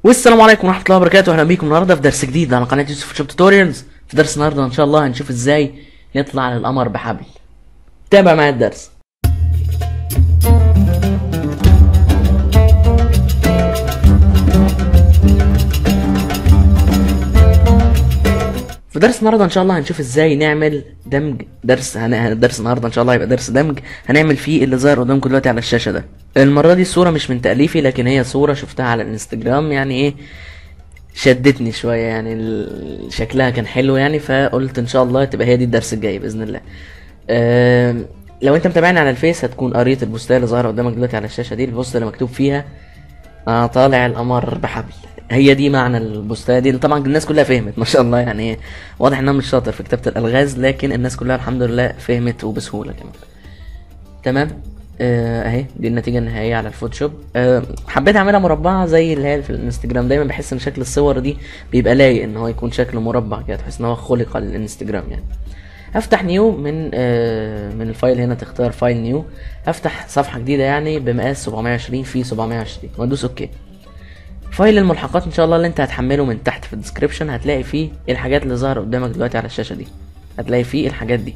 والسلام عليكم ورحمة الله وبركاته. اهلا بيكم النهارده في درس جديد على قناة يوسف شوب توتوريالز. في درس النهارده ان شاء الله هنشوف ازاي نطلع للقمر بحبل. تابع معايا الدرس. في درس النهارده ان شاء الله هنشوف ازاي نعمل دمج. درس النهارده ان شاء الله هيبقى درس دمج، هنعمل فيه اللي ظاهر قدامكم دلوقتي على الشاشة ده. المرة دي الصورة مش من تأليفي، لكن هي صورة شفتها على الانستجرام، يعني ايه، شدتني شويه، يعني شكلها كان حلو يعني، فقلت ان شاء الله تبقى هي دي الدرس الجاي باذن الله. لو انت متابعني على الفيس هتكون قريت البوستايه اللي ظاهره قدامك دلوقتي على الشاشه دي، البوست اللي مكتوب فيها طالع القمر بحبل. هي دي معنى البوستايه دي. طبعا الناس كلها فهمت ما شاء الله، يعني واضح ان انا مش شاطر في كتابه الالغاز، لكن الناس كلها الحمد لله فهمت وبسهوله كمان. تمام. اهي دي النتيجه النهائيه على الفوتوشوب. حبيت اعملها مربعه زي اللي هي في الانستجرام. دايما بحس ان شكل الصور دي بيبقى لايق ان هو يكون شكله مربع كده، تحس ان هو خلق للانستجرام يعني. هفتح نيو من الفايل هنا، تختار فايل نيو. هفتح صفحه جديده يعني بمقاس 720 في 720 وادوس اوكي. فايل الملحقات ان شاء الله اللي انت هتحمله من تحت في الديسكريبشن، هتلاقي فيه الحاجات اللي ظاهره قدامك دلوقتي على الشاشه دي، هتلاقي فيه الحاجات دي.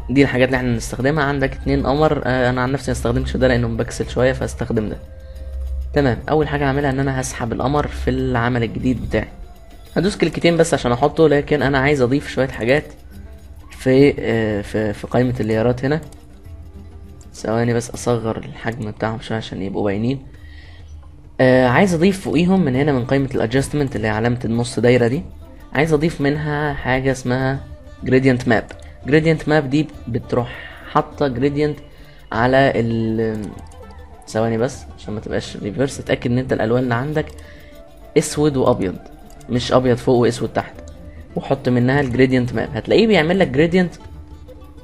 دي الحاجات اللي احنا نستخدمها. عندك 2 قمر. انا عن نفسي مستخدمش ده لانه مبكسل شويه، فاستخدم ده. تمام. اول حاجه هعملها ان انا هسحب القمر في العمل الجديد بتاعي. هدوس كليكتين بس عشان احطه، لكن انا عايز اضيف شويه حاجات في قائمه الليارات هنا. ثواني بس اصغر الحجم بتاعهم شويه عشان يبقوا باينين. عايز اضيف فوقيهم من هنا من قائمه الادجستمنت اللي هي علامه النص دايره دي، عايز اضيف منها حاجه اسمها جريدينت ماب. جريدينت ماب دي بتروح حاطه جريدينت على ثواني بس عشان ما تبقاش ريفرس. اتاكد ان انت الالوان اللي عندك اسود وابيض، مش ابيض فوق واسود تحت، وحط منها الجريدينت ماب. هتلاقيه بيعمل لك جريدينت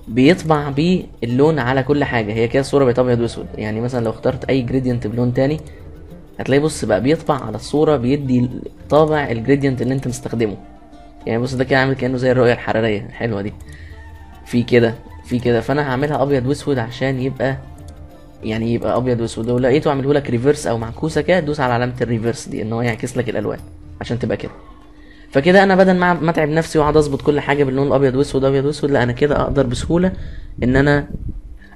بيطبع بيه اللون على كل حاجه. هي كده الصوره بقت ابيض واسود، يعني مثلا لو اخترت اي جريدينت بلون تاني هتلاقي بص بقى بيطبع على الصوره، بيدي طابع الجريدينت اللي انت مستخدمه. يعني بص ده كده عامل كانه زي الرؤيه الحراريه الحلوه دي، في كده. فانا هعملها ابيض واسود عشان يبقى ابيض واسود. لو لقيته اعمله لك ريفرس او معكوسه كده، دوس على علامه الريفرس دي ان هو يعكس لك الالوان عشان تبقى كده. فكده انا بدل ما اتعب نفسي واقعد اظبط كل حاجه باللون الابيض واسود ابيض واسود، لا انا كده اقدر بسهوله ان انا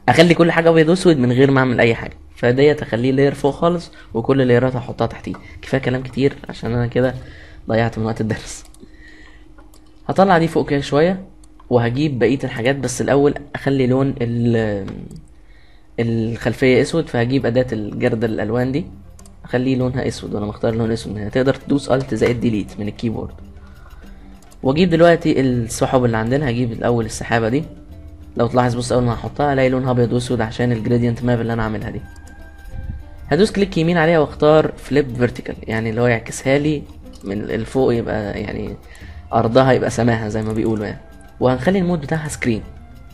اخلي كل حاجه ابيض واسود من غير ما اعمل اي حاجه. فديت اخليه لاير فوق خالص، وكل لايرات هحطها تحتيه. كفايه كلام كتير عشان انا كده ضيعت من وقت الدرس. هطلع دي فوق كده شويه، وهجيب بقيه الحاجات، بس الاول اخلي لون الخلفيه اسود. فهجيب اداه الجرد الالوان دي، اخليه لونها اسود، وانا مختار لون اسود. هنا تقدر تدوس الت زائد ديليت من الكيبورد. واجيب دلوقتي السحب اللي عندنا. هجيب الاول السحابه دي، لو تلاحظ بص اول ما هحطها الاقي لونها ابيض واسود عشان الجريدينت ماب اللي انا عاملها دي. هدوس كليك يمين عليها واختار فليب فيرتيكال، يعني اللي هو يعكسها لي من الفوق، يبقى يعني ارضها يبقى سماها زي ما بيقولوا يعني. وهنخلي المود بتاعها سكرين.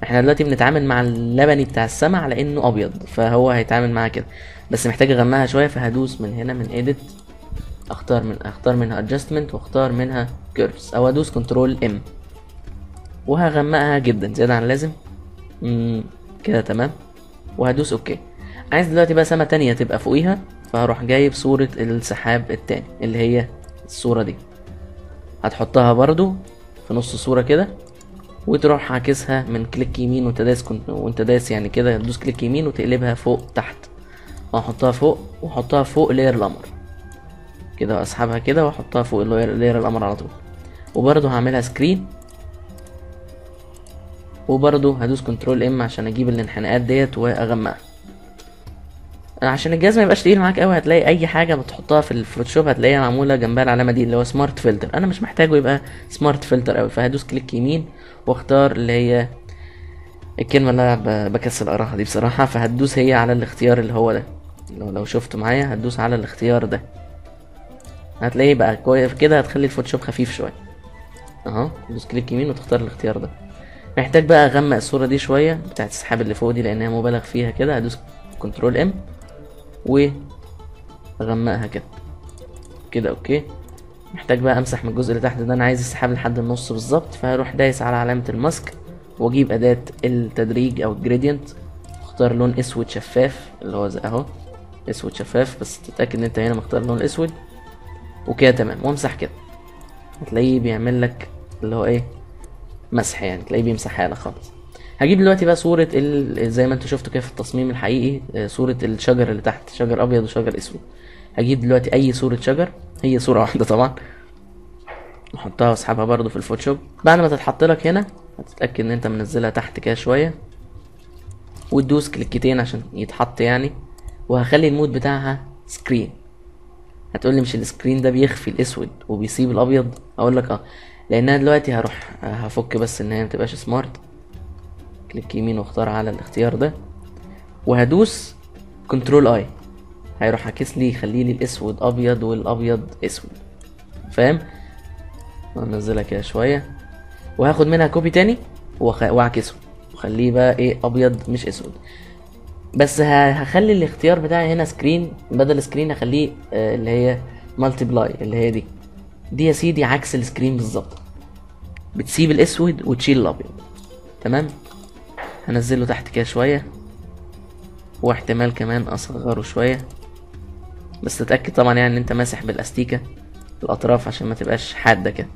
احنا دلوقتي بنتعامل مع اللبني بتاع السما على انه ابيض، فهو هيتعامل معاه كده، بس محتاج اغمقها شويه. فهدوس من هنا من ايديت، اختار منها ادجستمنت، واختار منها كيرفز، او ادوس كنترول ام وهغمقها جدا زياده عن اللازم. كده تمام. وهدوس اوكي. عايز دلوقتي بقى سما تانية تبقى فوقيها، فهروح جايب صورة السحاب التاني اللي هي الصورة دي، هتحطها برضو في نص الصورة كده، وتروح عاكسها من كليك يمين وانت دايس يعني كده، تدوس كليك يمين وتقلبها فوق تحت، واحطها فوق لاير القمر كده، واسحبها كده واحطها فوق لاير القمر على طول. وبرضو هعملها سكرين، وبرضو هدوس كنترول ام عشان اجيب الانحناءات ديت واغمقها عشان الجهاز ما يبقاش تقيل معاك قوي. هتلاقي اي حاجه بتحطها في الفوتوشوب هتلاقيها معموله جنبها العلامه دي اللي هو سمارت فلتر. انا مش محتاجه يبقى سمارت فلتر قوي، فهدوس كليك يمين واختار اللي هي الكلمه اللي انا بكسل اقراها دي بصراحه. فهتدوس هي على الاختيار اللي هو ده، لو شفت معايا هتدوس على الاختيار ده، هتلاقيه بقى كويس كده. هتخلي الفوتوشوب خفيف شويه اهو. دوس كليك يمين وتختار الاختيار ده. محتاج بقى اغمق الصوره دي شويه بتاعت السحاب اللي فوق دي لانها مبالغ فيها كده. هدوس كنترول ام واغمقها كده اوكي. محتاج بقى امسح من الجزء اللي تحت ده، انا عايز السحاب لحد النص بالظبط. فهروح دايس على علامه الماسك واجيب اداه التدريج او الجريدينت، اختار لون اسود شفاف اللي هو زي اهو اسود شفاف، بس تتاكد ان انت هنا مختار اللون الاسود وكده تمام. وامسح كده، هتلاقيه بيعمل لك اللي هو ايه، مسح يعني، تلاقيه بيمسحها لك خالص. هجيب دلوقتي بقى صورة زي ما انتوا شفتوا كده في التصميم الحقيقي، صورة الشجر اللي تحت، شجر ابيض وشجر اسود. هجيب دلوقتي اي صورة شجر، هي صورة واحدة طبعا، نحطها واسحبها برضو في الفوتوشوب. بعد ما تتحط لك هنا هتتأكد ان انت منزلها تحت كده شوية، وتدوس كليكتين عشان يتحط يعني. وهخلي المود بتاعها سكرين. هتقولي مش السكرين ده بيخفي الاسود وبيسيب الابيض؟ اقول لك اه، لانها دلوقتي هروح هفك بس ان هي متبقاش سمارت. كليك يمين واختار على الاختيار ده، وهدوس كنترول اي، هيروح عاكس لي يخلي لي الاسود ابيض والابيض اسود، فاهم؟ انزلها كده شويه، وهاخد منها كوبي تاني واعكسه وخليه بقى ايه، ابيض مش اسود. بس هخلي الاختيار بتاعي هنا سكرين، بدل سكرين هخليه اللي هي مالتيبلاي، اللي هي دي يا سيدي عكس السكرين بالظبط، بتسيب الاسود وتشيل الابيض. تمام. هنزله تحت كده شويه، واحتمال كمان اصغره شويه، بس تتاكد طبعا يعني ان انت ماسح بالاستيكه الاطراف عشان ما تبقاش حاده كده.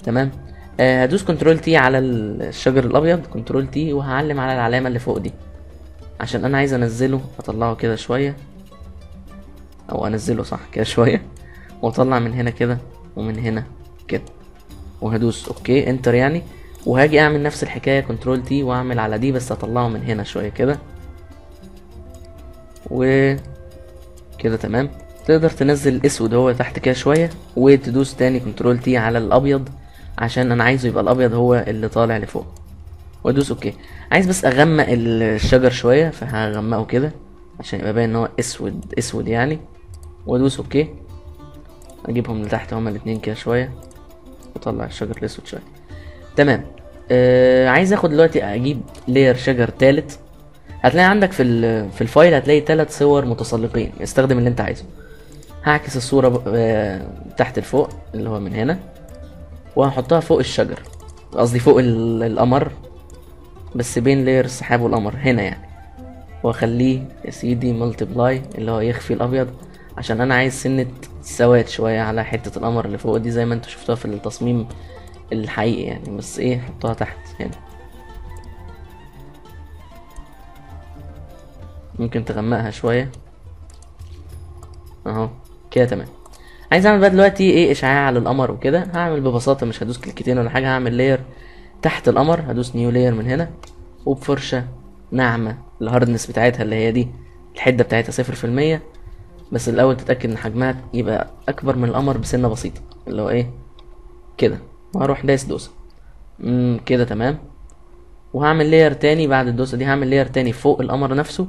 تمام. هدوس كنترول تي على الشجر الابيض، كنترول تي، وهعلم على العلامه اللي فوق دي عشان انا عايز انزله، اطلعه كده شويه، او انزله صح كده شويه، واطلع من هنا كده ومن هنا كده، وهدوس اوكي انتر يعني. وهاجي اعمل نفس الحكايه كنترول تي واعمل على دي، بس اطلعه من هنا شويه كده وكده. تمام. تقدر تنزل الاسود هو تحت كده شويه، وتدوس تاني كنترول تي على الابيض عشان انا عايزه يبقى الابيض هو اللي طالع لفوق، وادوس اوكي. عايز بس اغمق الشجر شويه، فهغمقه كده عشان يبقى باين ان هو اسود اسود يعني، وادوس اوكي. اجيبهم لتحت هما الاتنين كده شويه، واطلع الشجر الاسود شويه. تمام. عايز اخد دلوقتي اجيب لاير شجر تالت. هتلاقي عندك في الفايل هتلاقي 3 صور متسلقين، استخدم اللي انت عايزه. هعكس الصوره تحت لفوق اللي هو من هنا، وهحطها فوق الشجر، قصدي فوق القمر، بس بين لاير السحاب والقمر هنا يعني. واخليه يا سيدي ملتبلاي اللي هو يخفي الابيض، عشان انا عايز سنة سواد شوية على حتة القمر اللي فوق دي زي ما انتوا شفتوها في التصميم الحقيقي يعني، بس ايه حطوها تحت هنا. ممكن تغمقها شوية اهو كده. تمام. عايز اعمل بقى دلوقتي ايه، اشعاع على القمر وكده. هعمل ببساطة، مش هدوس كليكتين ولا حاجة، هعمل لاير تحت القمر، هدوس نيو لاير من هنا، وبفرشة ناعمة الهاردنس بتاعتها اللي هي دي، الحدة بتاعتها 0%، بس الاول تتأكد ان حجمها يبقى اكبر من القمر بسنة بسيطة اللي هو ايه كده، وهروح دايس دوسة كده. تمام. وهعمل لاير تاني بعد الدوسة دي، هعمل لاير تاني فوق القمر نفسه،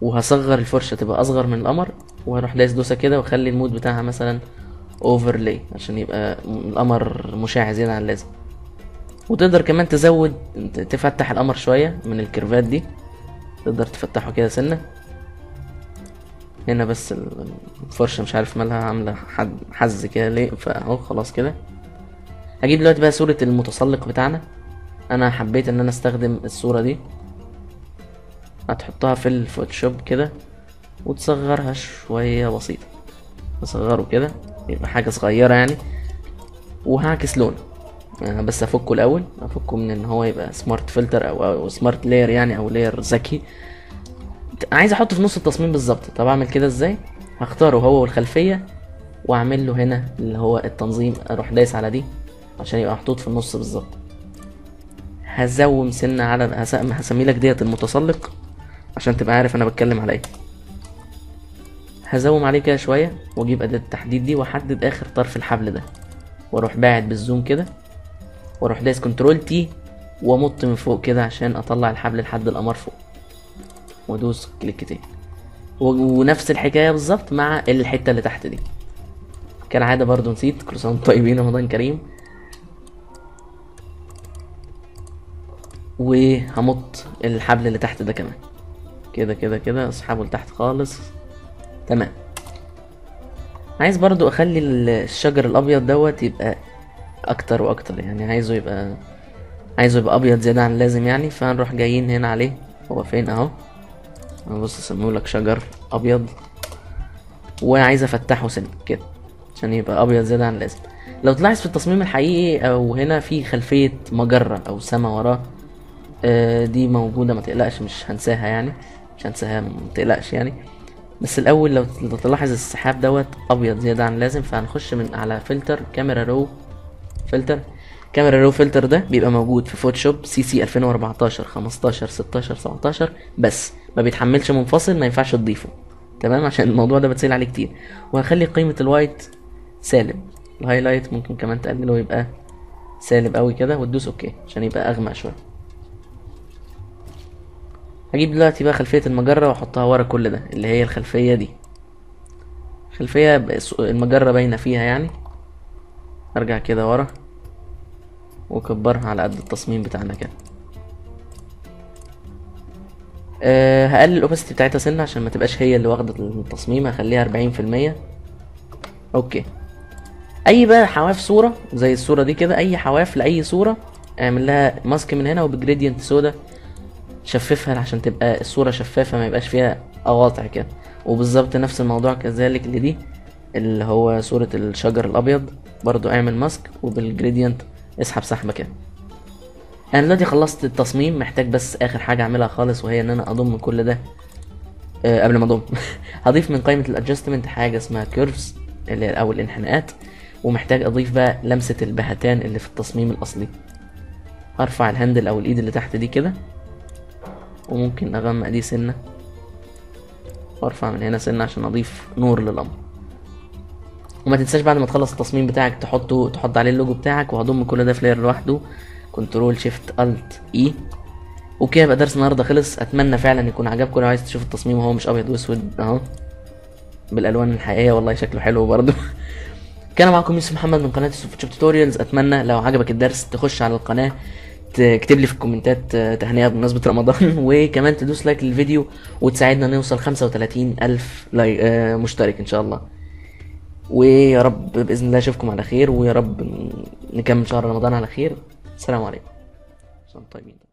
وهصغر الفرشة تبقى اصغر من القمر، وهروح دايس دوسة كده، واخلي المود بتاعها مثلا اوفرلاي عشان يبقى القمر مشع زيادة عن اللازم. وتقدر كمان تزود، تفتح القمر شوية من الكيرفات دي، تقدر تفتحه كده سنة هنا، بس الفرشة مش عارف مالها عاملة حز كده ليه، فاهو خلاص كده. هجيب دلوقتي بقى صورة المتسلق بتاعنا. انا حبيت ان انا استخدم الصورة دي، هتحطها في الفوتوشوب كده وتصغرها شوية بسيطة، اصغره كده يبقى حاجة صغيرة يعني. وهعكس لون، بس افكه الاول، افكه من ان هو يبقى سمارت فلتر او سمارت لاير يعني، او لاير ذكي. عايز احطه في نص التصميم بالظبط. طب اعمل كده ازاي؟ هختاره هو والخلفيه، واعمل له هنا اللي هو التنظيم، اروح دايس على دي عشان يبقى محطوط في النص بالظبط. هزوم سنه على هسمي لك ديت المتسلق عشان تبقى عارف انا بتكلم على ايه. هزوم عليه كده شويه، واجيب اداه التحديد دي، واحدد اخر طرف الحبل ده، واروح باعد بالزوم كده، واروح دايس كنترول تي، وامط من فوق كده عشان اطلع الحبل لحد القمر فوق، وادوس كليكتين. ونفس الحكايه بالظبط مع الحته اللي تحت دي. كالعاده برضو نسيت، كل سنه وانتم طيبين، رمضان كريم. وهمط الحبل اللي تحت ده كمان كده كده كده، اسحبه لتحت خالص. تمام. عايز برضو اخلي الشجر الابيض دوت يبقى اكتر واكتر يعني، عايزه يبقى ابيض زياده عن اللازم يعني. فهنروح جايين هنا عليه، هو فين اهو، بص اسميهولك شجر ابيض، وعايز افتحه سن كده عشان يبقى ابيض زيادة عن اللازم. لو تلاحظ في التصميم الحقيقي او هنا في خلفية مجرة او سما وراه، دي موجودة ما تقلقش، مش هنساها يعني، مش هنساها ما تقلقش يعني. بس الاول لو تلاحظ السحاب دوت ابيض زيادة عن اللازم، فهنخش من على فلتر كاميرا رو فلتر. كاميرا رو فلتر ده بيبقى موجود في فوتوشوب سي سي 2014 15 16 17 بس، ما بيتحملش منفصل، ما ينفعش تضيفه تمام، عشان الموضوع ده بتسأل عليه كتير. وهخلي قيمة الوايت سالب، الهايلايت ممكن كمان تقلله ويبقى سالب قوي كده، وتدوس اوكي عشان يبقى اغمق شويه. هجيب دلوقتي بقى خلفيه المجره واحطها ورا كل ده، اللي هي الخلفيه دي، خلفيه المجره باينه فيها يعني. ارجع كده ورا واكبرها على قد التصميم بتاعنا كده. هقلل الاوباسيتي بتاعتها سنه عشان ما تبقاش هي اللي واخده التصميم، هخليها 40%. اوكي. اي بقى حواف صوره زي الصوره دي كده، اي حواف لاي صوره اعمل لها ماسك من هنا وبجريدينت سودا، شففها عشان تبقى الصوره شفافه ما يبقاش فيها قواطع كده. وبالظبط نفس الموضوع كذلك لدي اللي هو صوره الشجر الابيض، برضو اعمل ماسك وبالجريدينت اسحب سحبه كده. انا دلوقتي خلصت التصميم، محتاج بس اخر حاجه اعملها خالص، وهي ان انا اضم كل ده. قبل ما اضم هضيف من قائمه الادجستمنت حاجه اسمها كيرفز اللي هي او الانحناءات، ومحتاج اضيف بقى لمسه البهتان اللي في التصميم الاصلي. هرفع الهاندل او الايد اللي تحت دي كده، وممكن اغمق دي سنه، وارفع من هنا سنه عشان اضيف نور للامر. وما تنساش بعد ما تخلص التصميم بتاعك تحط عليه اللوجو بتاعك. وهضم كل ده في لاير لوحده، كنترول شيفت الت اي. وكده يبقى درس النهارده خلص. اتمنى فعلا يكون عجبكم. لو عايز تشوف التصميم وهو مش ابيض واسود اهو بالالوان الحقيقيه، والله شكله حلو برضه. كان معكم يوسف محمد من قناه فوتوشوب توتوريالز. اتمنى لو عجبك الدرس تخش على القناه تكتب لي في الكومنتات تهنئه بمناسبه رمضان وكمان تدوس لايك للفيديو وتساعدنا نوصل 35,000 مشترك ان شاء الله. ويا رب باذن الله اشوفكم على خير، ويا رب نكمل شهر رمضان على خير. السلام عليكم. طيبين.